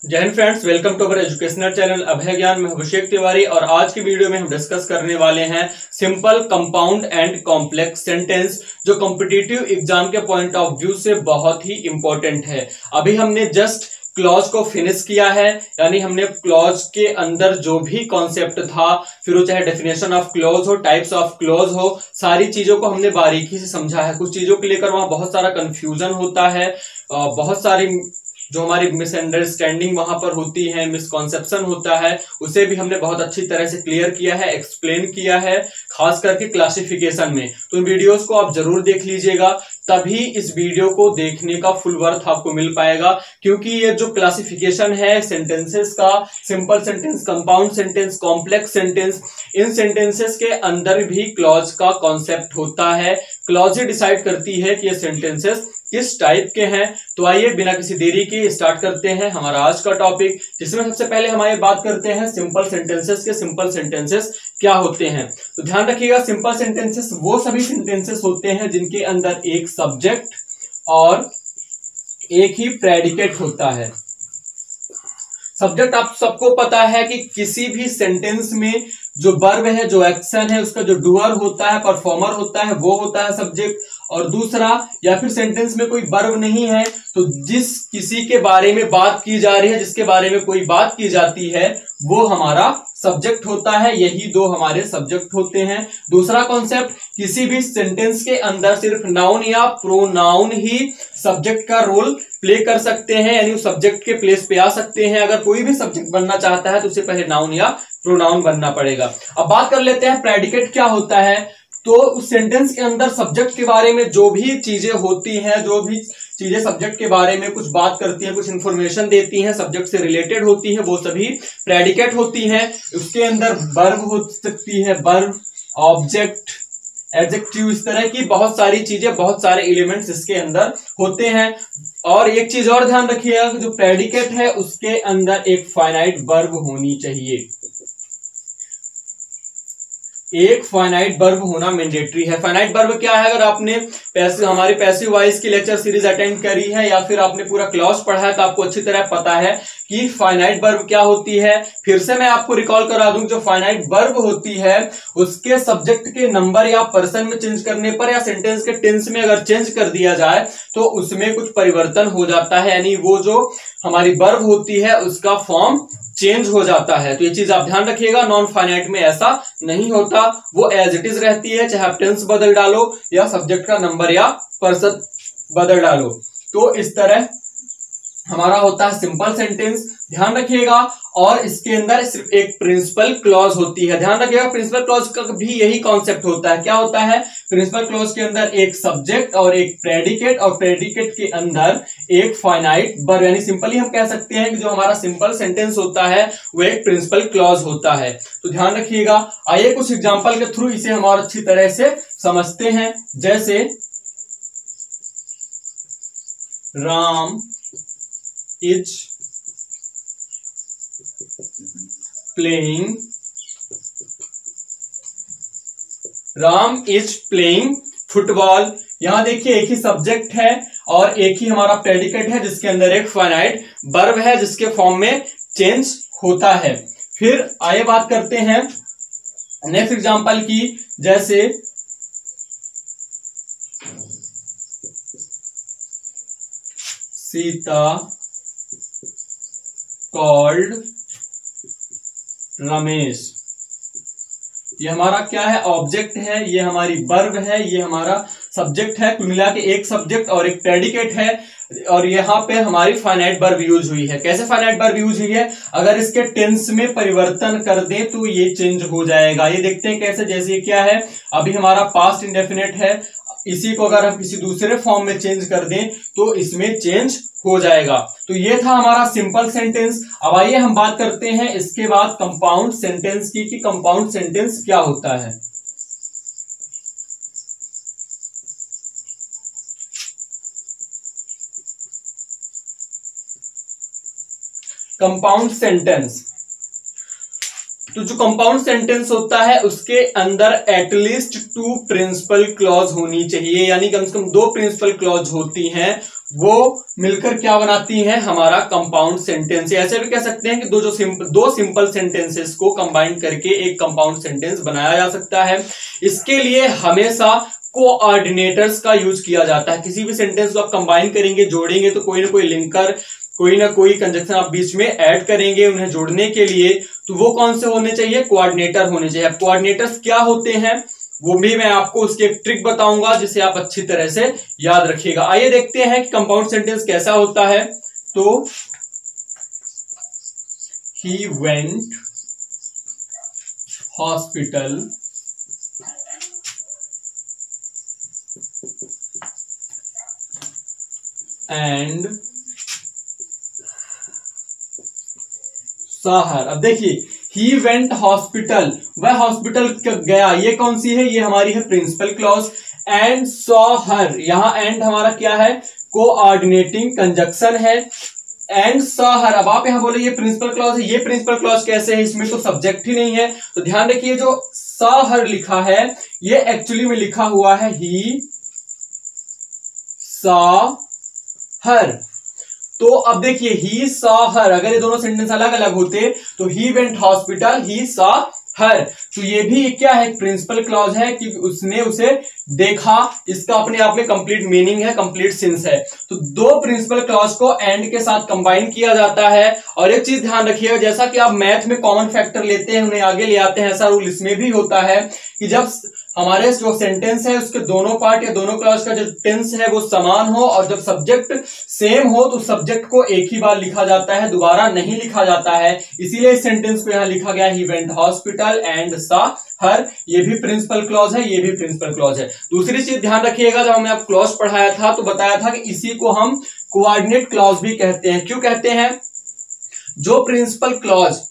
जय हिंद friends, welcome to our educational channel Abhay Gyan में अभिषेक तिवारी। और आज की वीडियो में हम डिस्कस करने वाले हैं simple, compound and complex sentence, जो कॉम्पिटिटिव एग्जाम के पॉइंट ऑफ व्यू से बहुत ही इंपॉर्टेंट है। अभी हमने जस्ट क्लॉज को फिनिश किया है, यानी हमने क्लॉज के अंदर जो भी कॉन्सेप्ट था, फिर वो चाहे डेफिनेशन ऑफ क्लॉज हो, टाइप्स ऑफ क्लॉज हो, सारी चीजों को हमने बारीकी से समझा है। कुछ चीजों को लेकर वहां बहुत सारा कंफ्यूजन होता है, बहुत सारी जो हमारी मिसअंडरस्टैंडिंग वहां पर होती है, मिसकॉन्सेप्शन होता है, उसे भी हमने बहुत अच्छी तरह से क्लियर किया है, एक्सप्लेन किया है, खास करके क्लासिफिकेशन में। तो इन वीडियोस को आप जरूर देख लीजिएगा, तभी इस वीडियो को देखने का फुल वर्थ आपको मिल पाएगा। क्योंकि ये जो क्लासिफिकेशन है सेंटेंसेस का, simple sentence, compound sentence, complex sentence, इन सेंटेंसेस के अंदर भी क्लॉज का कॉन्सेप्ट होता है। क्लॉज ही डिसाइड करती है कि ये सेंटेंसेस किस टाइप के हैं। तो आइए बिना किसी देरी के स्टार्ट करते हैं हमारा आज का टॉपिक, जिसमें सबसे पहले हमारे बात करते हैं सिंपल सेंटेंसेस के। सिंपल सेंटेंसेस क्या होते हैं, तो ध्यान रखिएगा, सिंपल सेंटेंसेस वो सभी सेंटेंसेस होते हैं जिनके अंदर एक सब्जेक्ट और एक ही प्रेडिकेट होता है। सब्जेक्ट आप सबको पता है कि किसी भी सेंटेंस में जो वर्ब है, जो एक्शन है, उसका जो डूअर होता है, परफॉर्मर होता है, वो होता है सब्जेक्ट। और दूसरा, या फिर सेंटेंस में कोई वर्ब नहीं है तो जिस किसी के बारे में बात की जा रही है, जिसके बारे में कोई बात की जाती है, वो हमारा सब्जेक्ट होता है। यही दो हमारे सब्जेक्ट होते हैं। दूसरा कॉन्सेप्ट, किसी भी सेंटेंस के अंदर सिर्फ नाउन या प्रोनाउन ही सब्जेक्ट का रोल प्ले कर सकते हैं, यानी उस सब्जेक्ट के प्लेस पे आ सकते हैं। अगर कोई भी सब्जेक्ट बनना चाहता है तो उसे पहले नाउन या प्रोनाउन बनना पड़ेगा। अब बात कर लेते हैं प्रेडिकेट क्या होता है। तो उस सेंटेंस के अंदर सब्जेक्ट के बारे में जो भी चीजें होती हैं, जो भी चीजें सब्जेक्ट के बारे में कुछ बात करती हैं, कुछ इंफॉर्मेशन देती हैं, सब्जेक्ट से रिलेटेड होती है, वो सभी प्रेडिकेट होती हैं। उसके अंदर वर्ब हो सकती है, वर्ब, ऑब्जेक्ट, एडजेक्टिव, इस तरह की बहुत सारी चीजें, बहुत सारे एलिमेंट्स इसके अंदर होते हैं। और एक चीज और ध्यान रखिएगा, जो प्रेडिकेट है उसके अंदर एक फाइनाइट वर्ब होनी चाहिए। एक फाइनाइट वर्ब होना मैंडेटरी है। फाइनाइट वर्ब क्या है? अगर आपने हमारे पैसिव वॉइस की लेक्चर सीरीज अटेंड करी है या फिर आपने पूरा क्लास पढ़ा है तो आपको अच्छी तरह पता है कि फाइनाइट वर्ब क्या होती है। फिर से मैं आपको रिकॉल करा दूं, जो फाइनाइट वर्ब होती है उसके सब्जेक्ट के नंबर या पर्सन में चेंज करने पर, या सेंटेंस के टेंस में अगर चेंज कर दिया जाए तो उसमें कुछ परिवर्तन हो जाता है, यानी वो जो हमारी वर्ब होती है उसका फॉर्म चेंज हो जाता है। तो ये चीज आप ध्यान रखिएगा। नॉन फाइनाइट में ऐसा नहीं होता, वो एज इट इज रहती है, चाहे आप टेंस बदल डालो या सब्जेक्ट का नंबर या पर्सन बदल डालो। तो इस तरह हमारा होता है सिंपल सेंटेंस, ध्यान रखिएगा। और इसके अंदर सिर्फ एक प्रिंसिपल क्लॉज होती है, ध्यान रखिएगा। प्रिंसिपल क्लॉज का भी यही कॉन्सेप्ट होता है। क्या होता है? प्रिंसिपल क्लॉज के अंदर एक सब्जेक्ट और एक प्रेडिकेट, और प्रेडिकेट के अंदर एक फाइनाइट वर्ब, यानी सिंपली हम कह सकते हैं कि जो हमारा सिंपल सेंटेंस होता है वो एक प्रिंसिपल क्लॉज होता है। तो ध्यान रखिएगा। आइए कुछ एग्जाम्पल के थ्रू इसे हम और अच्छी तरह से समझते हैं। जैसे Ram is playing, Ram is playing football. यहां देखिए एक ही सब्जेक्ट है और एक ही हमारा प्रेडिकेट है, जिसके अंदर एक फाइनाइट वर्ब है जिसके फॉर्म में चेंज होता है। फिर आइए बात करते हैं नेक्स्ट एग्जांपल की। जैसे सीता कॉल्ड रमेश। ये हमारा क्या है? ऑब्जेक्ट है, ये हमारी वर्ब है, ये हमारा सब्जेक्ट है। कुल मिला के एक सब्जेक्ट और एक प्रेडिकेट है। और यहाँ पे हमारी फाइनाइट वर्ब यूज हुई है। कैसे फाइनाइट वर्ब यूज हुई है? अगर इसके टेंस में परिवर्तन कर दें तो ये चेंज हो जाएगा। ये देखते हैं कैसे। जैसे ये क्या है? अभी हमारा पास्ट इंडेफिनिट है, इसी को अगर हम किसी दूसरे फॉर्म में चेंज कर दें तो इसमें चेंज हो जाएगा। तो ये था हमारा सिंपल सेंटेंस। अब आइए हम बात करते हैं इसके बाद कंपाउंड सेंटेंस की, कि कंपाउंड सेंटेंस क्या होता है। कंपाउंड सेंटेंस, तो जो कंपाउंड सेंटेंस होता है उसके अंदर एटलीस्ट 2 प्रिंसिपल क्लॉज होनी चाहिए, यानी कम से कम 2 प्रिंसिपल क्लॉज होती हैं, वो मिलकर क्या बनाती हैं, हमारा कंपाउंड सेंटेंस। ऐसे भी कह सकते हैं कि दो सिंपल सेंटेंसेस को कंबाइन करके एक कंपाउंड सेंटेंस बनाया जा सकता है। इसके लिए हमेशा कोऑर्डिनेटर्स का यूज किया जाता है। किसी भी सेंटेंस को आप कंबाइन करेंगे, जोड़ेंगे, तो कोई ना कोई लिंकर, कोई ना कोई कंजक्शन आप बीच में ऐड करेंगे उन्हें जोड़ने के लिए। तो वो कौन से होने चाहिए, कोऑर्डिनेटर होने चाहिए। अब कोऑर्डिनेटर्स क्या होते हैं वो भी मैं आपको उसकी एक ट्रिक बताऊंगा जिसे आप अच्छी तरह से याद रखिएगा। आइए देखते हैं कि कंपाउंड सेंटेंस कैसा होता है। तो he went hospital and saw her. अब देखिए, ही वेंट हॉस्पिटल, वह हॉस्पिटल गया, ये कौन सी है, ये हमारी है principal clause. And saw her, यहां एंड हमारा क्या है, कोऑर्डिनेटिंग कंजक्शन है। एंड सॉ हर, अब आप यहां बोले ये प्रिंसिपल क्लॉज है, ये प्रिंसिपल क्लॉज कैसे है, इसमें तो सब्जेक्ट ही नहीं है। तो ध्यान रखिए, जो सॉ हर लिखा है ये एक्चुअली में लिखा हुआ है ही सॉ हर। तो अब देखिए, ही सॉ हर, अगर ये दोनों सेंटेंस अलग अलग होते तो he went hospital, he saw her, तो ये भी क्या है, प्रिंसिपल क्लॉज है कि उसने उसे देखा। इसका अपने आप में कंप्लीट मीनिंग है, कंप्लीट सेंस है। तो दो प्रिंसिपल क्लॉज को एंड के साथ कंबाइन किया जाता है। और एक चीज ध्यान रखिएगा, जैसा कि आप मैथ में कॉमन फैक्टर लेते हैं उन्हें आगे ले आते हैं, ऐसा रूल इसमें भी होता है कि जब हमारे जो सेंटेंस है उसके दोनों पार्ट या दोनों क्लॉज का जो टेंस है वो समान हो और जब सब्जेक्ट सेम हो तो सब्जेक्ट को एक ही बार लिखा जाता है, दोबारा नहीं लिखा जाता है। इसीलिए इस सेंटेंस को यहां लिखा गया, ही वेंट हॉस्पिटल एंड सॉ हर। ये भी प्रिंसिपल क्लॉज है, ये भी प्रिंसिपल क्लॉज है। दूसरी चीज ध्यान रखिएगा, जब हमने आप क्लॉज पढ़ाया था तो बताया था कि इसी को हम कोऑर्डिनेट क्लॉज भी कहते हैं। क्यों कहते हैं, जो प्रिंसिपल क्लॉज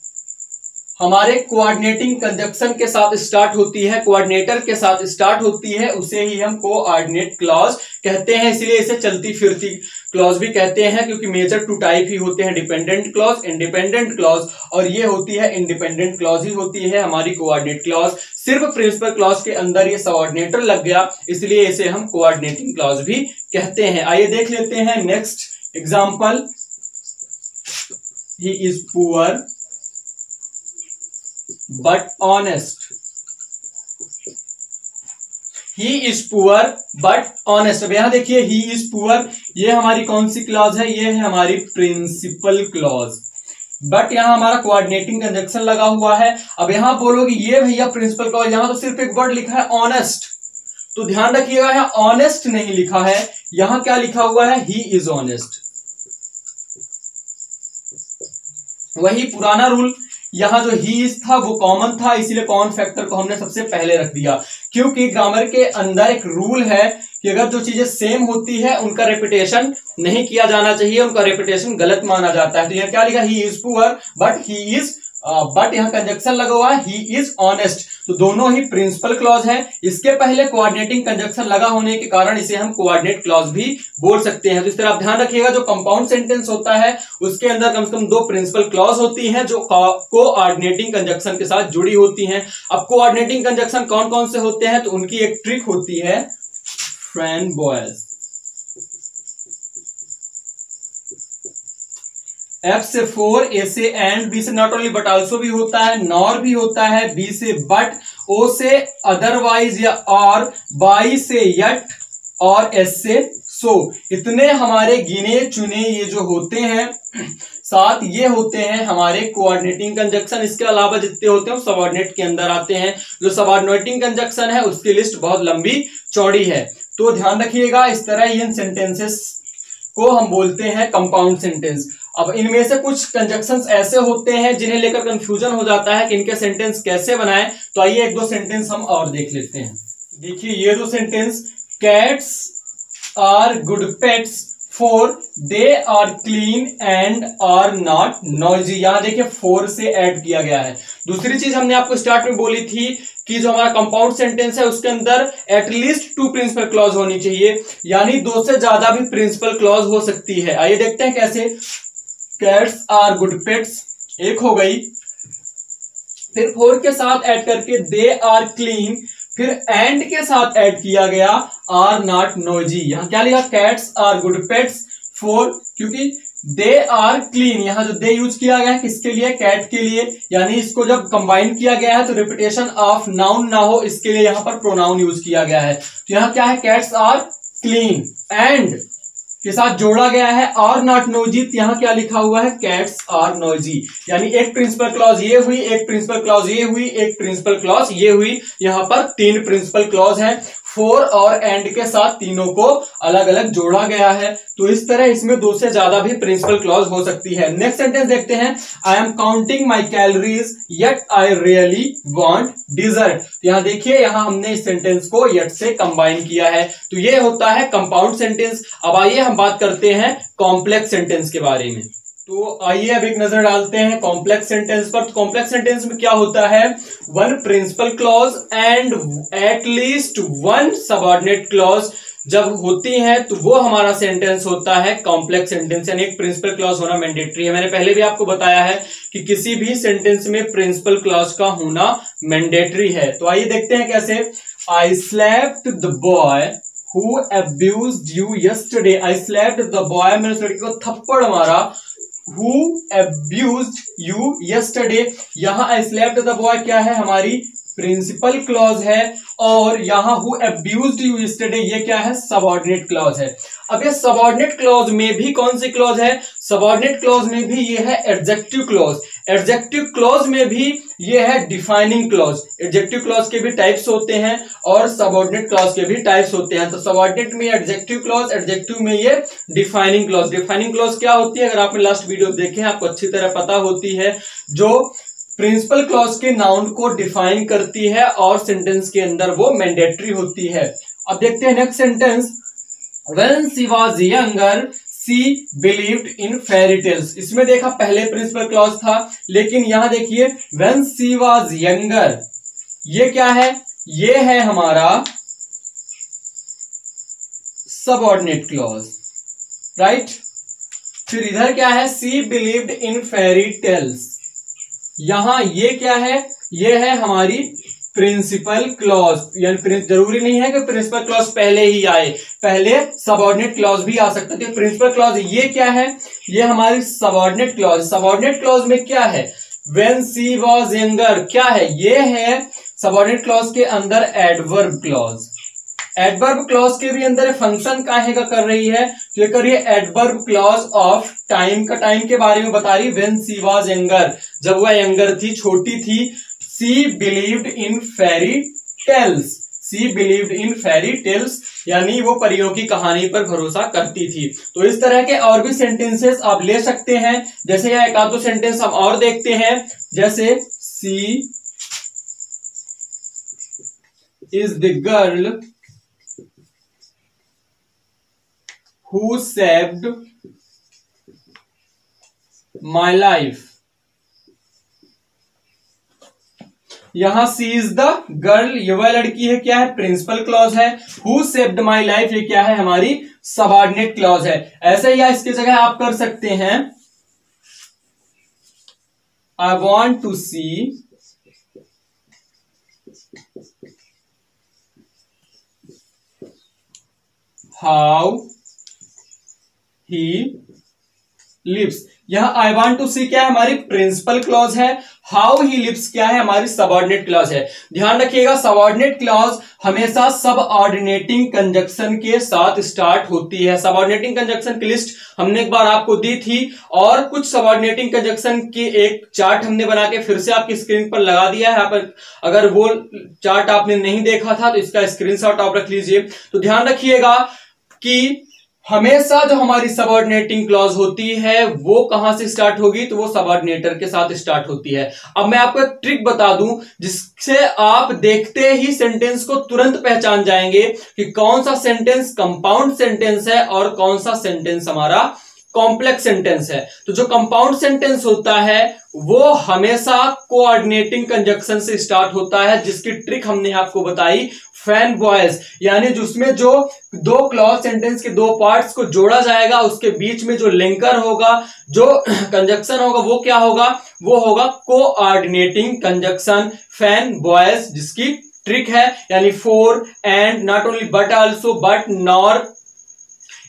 हमारे कोऑर्डिनेटिंग कंजक्शन के साथ स्टार्ट होती है, कोऑर्डिनेटर के साथ स्टार्ट होती है, उसे ही हम कोऑर्डिनेट क्लॉज कहते हैं। इसलिए इसे चलती फिरती क्लॉज भी कहते हैं, क्योंकि मेजर टू टाइप ही होते हैं, डिपेंडेंट क्लॉज, इंडिपेंडेंट क्लॉज, और ये होती है इंडिपेंडेंट क्लॉज ही होती है हमारी कोऑर्डिनेट क्लॉज। सिर्फ प्रिंसिपल क्लॉज के अंदर ये सबऑर्डिनेटर लग गया, इसलिए इसे हम कोऑर्डिनेटिंग क्लॉज भी कहते हैं। आइए देख लेते हैं next example. He is poor but honest, he is poor but honest. अब यहां देखिए, ही इज पुअर, ये हमारी कौन सी क्लॉज है, ये है हमारी प्रिंसिपल क्लॉज। बट यहां हमारा कोऑर्डिनेटिंग कंजक्शन लगा हुआ है। अब यहां बोलोगे ये भैया प्रिंसिपल क्लॉज, यहां तो सिर्फ एक वर्ड लिखा है ऑनेस्ट, तो ध्यान रखिएगा यहां ऑनेस्ट नहीं लिखा है, यहां क्या लिखा हुआ है, ही इज ऑनेस्ट। वही पुराना रूल, यहां जो ही इज था वो कॉमन था, इसीलिए कॉमन फैक्टर को हमने सबसे पहले रख दिया। क्योंकि ग्रामर के अंदर एक रूल है कि अगर जो चीजें सेम होती है उनका रेपिटेशन नहीं किया जाना चाहिए, उनका रेपिटेशन गलत माना जाता है। तो यहां क्या लिखा, he is poor but he is but यहां कंजक्शन लगा हुआ है, ही इज ऑनेस्ट, तो दोनों ही प्रिंसिपल क्लॉज है। इसके पहले कोऑर्डिनेटिंग कंजक्शन लगा होने के कारण इसे हम कोऑर्डिनेट क्लॉज भी बोल सकते हैं। तो इस तरह आप ध्यान रखिएगा, जो कंपाउंड सेंटेंस होता है उसके अंदर कम से कम दो प्रिंसिपल क्लॉज होती हैं जो कोऑर्डिनेटिंग कंजक्शन के साथ जुड़ी होती हैं। अब कोऑर्डिनेटिंग कंजक्शन कौन कौन से होते हैं, तो उनकी एक ट्रिक होती है, फ्रेंबोइस। एफ से फोर, ए से एंड, बी से नॉट ओनली बट आल्सो भी होता है, नॉर भी होता है, बी से बट, ओ से अदरवाइज या और, बाई से यट और एस से सो। इतने हमारे गिने चुने ये जो होते हैं सात, ये होते हैं हमारे कोऑर्डिनेटिंग कंजक्शन। इसके अलावा जितने होते हैं वो सबऑर्डिनेट के अंदर आते हैं। जो सबऑर्डिनेटिंग कंजक्शन है उसकी लिस्ट बहुत लंबी चौड़ी है, तो ध्यान रखिएगा। इस तरह इन सेंटेंसेस को हम बोलते हैं कंपाउंड सेंटेंस। अब इनमें से कुछ कंजक्शंस ऐसे होते हैं जिन्हें लेकर कंफ्यूजन हो जाता है कि इनके सेंटेंस कैसे बनाएं, तो आइए एक दो सेंटेंस हम और देख लेते हैं। देखिए ये दो sentence, cats are good pets for they are clean and are not noisy. यहां देखिए फोर से ऐड किया गया है। दूसरी चीज हमने आपको स्टार्ट में बोली थी कि जो हमारा कंपाउंड सेंटेंस है उसके अंदर एटलीस्ट टू प्रिंसिपल क्लॉज होनी चाहिए, यानी दो से ज्यादा भी प्रिंसिपल क्लॉज हो सकती है। आइए देखते हैं कैसे। कैट्स आर गुड पेट्स एक हो गई, फिर फोर के साथ ऐड करके दे आर क्लीन, फिर एंड के साथ ऐड किया गया आर नॉट नोजी। यहां क्या लिखा, cats are good pets for, क्योंकि दे आर क्लीन, यहां जो दे यूज किया गया है किसके लिए, कैट के लिए, यानी इसको जब कंबाइन किया गया है तो रिपीटेशन ऑफ नाउन ना हो इसके लिए यहां पर प्रोनाउन यूज किया गया है। तो यहां क्या है, कैट्स आर क्लीन, एंड के साथ जोड़ा गया है आर नॉट नोजी, यहां क्या लिखा हुआ है, कैट्स आर नोजी। यानी एक प्रिंसिपल क्लॉज ये हुई, एक प्रिंसिपल क्लॉज ये हुई, एक प्रिंसिपल क्लॉज ये हुई, यहां पर 3 प्रिंसिपल क्लॉज है। फॉर और एंड के साथ तीनों को अलग अलग जोड़ा गया है। तो इस तरह इसमें 2 से ज्यादा भी प्रिंसिपल क्लॉज हो सकती है। नेक्स्ट सेंटेंस देखते हैं, I am counting my calories yet I really want dessert. यहां देखिए, यहां हमने इस सेंटेंस को येट से कंबाइन किया है, तो ये होता है कंपाउंड सेंटेंस। अब आइए हम बात करते हैं कॉम्प्लेक्स सेंटेंस के बारे में। तो आइए अब एक नजर डालते हैं कॉम्प्लेक्स सेंटेंस पर। तो कॉम्प्लेक्स सेंटेंस में क्या होता है, 1 principal clause and at least 1 subordinate clause जब होती है तो वो हमारा सेंटेंस होता है कॉम्प्लेक्स सेंटेंस, यानी एक प्रिंसिपल क्लॉज होना मैंडेटरी है। मैंने पहले भी आपको बताया है कि किसी भी सेंटेंस में प्रिंसिपल क्लॉज का होना मैंडेटरी है। तो आइए देखते हैं कैसे। I slapped the boy who abused you yesterday. I slapped the boy, मैंने उस लड़के को थप्पड़ मारा, who abused you yesterday। यहां I slapped the boy क्या है, हमारी प्रिंसिपल क्लॉज है, और यहां who abused you yesterday ये क्या है, सबऑर्डिनेट क्लॉज है। अब ये सबऑर्डिनेट क्लॉज में भी कौन सी क्लॉज है, सबऑर्डिनेट क्लॉज में भी ये है एडजेक्टिव क्लॉज। एडजेक्टिव क्लॉज में भी ये है डिफाइनिंग क्लॉज। एडजेक्टिव क्लॉज के भी टाइप्स होते हैं और सबऑर्डिनेट क्लॉज के भी टाइप्स होते हैं। तो सबऑर्डिनेट में एडजेक्टिव क्लॉज, एडजेक्टिव में ये डिफाइनिंग क्लॉज। डिफाइनिंग क्लॉज क्या होती है, अगर आपने लास्ट वीडियो देखे हैं आपको अच्छी तरह पता होती है, जो प्रिंसिपल क्लॉज के नाउन को डिफाइन करती है और सेंटेंस के अंदर वो मैंडेटरी होती है। अब देखते हैं next sentence, when she was younger she believed in fairy tales. इसमें देखा पहले प्रिंसिपल क्लॉज था, लेकिन यहां देखिए व्हेन शी वाज यंगर, ये क्या है, ये है हमारा सबऑर्डिनेट क्लॉज, राइट। फिर इधर क्या है, she believed in fairy tales, यहां ये क्या है, ये है हमारी प्रिंसिपल क्लॉज। यानी जरूरी नहीं है कि प्रिंसिपल क्लॉज पहले ही आए, पहले सबऑर्डिनेट क्लॉज भी आ सकता है। प्रिंसिपल क्लॉज ये क्या है, ये हमारी सबऑर्डिनेट क्लॉज। सबऑर्डिनेट क्लॉज में क्या है, व्हेन शी वाज यंगर क्या है, ये है सबऑर्डिनेट क्लॉज के अंदर एडवर्ब क्लॉज। एडवर्ब क्लॉज के भी अंदर फंक्शन काहे का कर रही है, तो ये कर रही है एडवर्ब क्लॉज ऑफ टाइम का, टाइम के बारे में बता रही। व्हेन शी वाज यंगर, जब वह यंगर थी, छोटी थी। She believed in fairy tales, she believed in fairy tales, यानी वो परियों की कहानी पर भरोसा करती थी। तो इस तरह के और भी सेंटेंसेस आप ले सकते हैं। जैसे यह एक आध दो सेंटेंस हम और देखते हैं, जैसे she is the girl who saved my life। यहां सी इज द गर्ल, ये वह लड़की है, क्या है, प्रिंसिपल क्लॉज है। हु सेव्ड माई लाइफ, ये क्या है, हमारी सबऑर्डिनेट क्लॉज है। ऐसे ही इसकी जगह आप कर सकते हैं, I want to see how he lives. यह आई वांट टू सी क्या है, हमारी प्रिंसिपल क्लॉज है। हाउ ही लिव्स क्या है, हमारी सबऑर्डिनेट क्लॉज है। ध्यान रखिएगा, सबऑर्डिनेट क्लॉज हमेशा सबऑर्डिनेटिंग कंजक्शन के साथ स्टार्ट होती है। सबऑर्डिनेटिंग कंजक्शन की लिस्ट हमने एक बार आपको दी थी, और कुछ सबऑर्डिनेटिंग कंजक्शन की एक चार्ट हमने बना के फिर से आपकी स्क्रीन पर लगा दिया है। आप अगर वो चार्ट आपने नहीं देखा था तो इसका स्क्रीनशॉट आप रख लीजिए। तो ध्यान रखिएगा कि हमेशा जो हमारी सबऑर्डिनेटिंग क्लॉज होती है वो कहां से स्टार्ट होगी, तो वो सबऑर्डिनेटर के साथ स्टार्ट होती है। अब मैं आपको एक ट्रिक बता दूं जिससे आप देखते ही सेंटेंस को तुरंत पहचान जाएंगे कि कौन सा सेंटेंस कंपाउंड सेंटेंस है और कौन सा सेंटेंस हमारा कॉम्प्लेक्स सेंटेंस है। तो जो कंपाउंड सेंटेंस होता है वो हमेशा कोऑर्डिनेटिंग कंजक्शन से स्टार्ट होता है, जिसकी ट्रिक हमने आपको बताई फैन बॉयज, यानी जिसमें जो दो क्लॉज सेंटेंस के दो पार्ट्स को जोड़ा जाएगा, उसके बीच में जो लिंकर होगा, जो कंजक्शन होगा, वो क्या होगा, वो होगा कोऑर्डिनेटिंग कंजक्शन फैन बॉयज, जिसकी ट्रिक है, यानी for, and, not only but also, but, nor,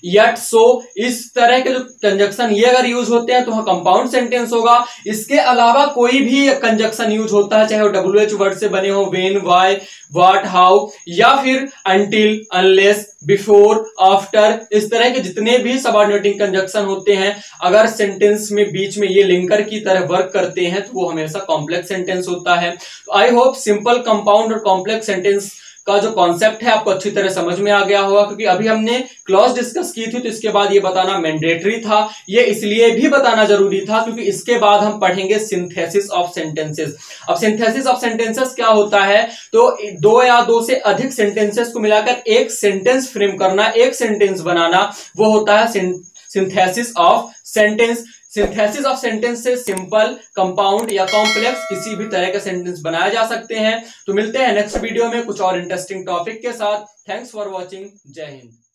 yet, so, इस तरह के जो कंजक्शन ये अगर यूज होते हैं तो वहां कंपाउंड सेंटेंस होगा। इसके अलावा कोई भी कंजक्शन यूज होता है, चाहे वो WH वर्ड से बने हो, व्हेन, व्हाई, व्हाट, हाउ, या फिर अनटिल, अनलेस, बिफोर, आफ्टर, इस तरह के जितने भी सबऑर्डिनेटिंग कंजक्शन होते हैं, अगर सेंटेंस में बीच में ये लिंकर की तरह वर्क करते हैं तो वो हमेशा कॉम्प्लेक्स सेंटेंस होता है। तो आई होप सिंपल, कंपाउंड और कॉम्प्लेक्स सेंटेंस का जो कॉन्सेप्ट है आपको अच्छी तरह समझ में आ गया होगा, क्योंकि अभी हमने क्लॉज डिस्कस की थी तो इसके बाद ये बताना मैंडेटरी था। ये इसलिए भी बताना जरूरी था क्योंकि इसके बाद हम पढ़ेंगे सिंथेसिस ऑफ सेंटेंसेस। अब सिंथेसिस ऑफ सेंटेंसेस क्या होता है, तो दो या दो से अधिक सेंटेंसेस को मिलाकर एक सेंटेंस फ्रेम करना, एक सेंटेंस बनाना, वो होता है synthesis of sentence. Synthesis of sentence से सिंपल, कंपाउंड या कॉम्प्लेक्स किसी भी तरह का सेंटेंस बनाया जा सकते हैं। तो मिलते हैं नेक्स्ट वीडियो में कुछ और इंटरेस्टिंग टॉपिक के साथ। Thanks for watching. जय हिंद।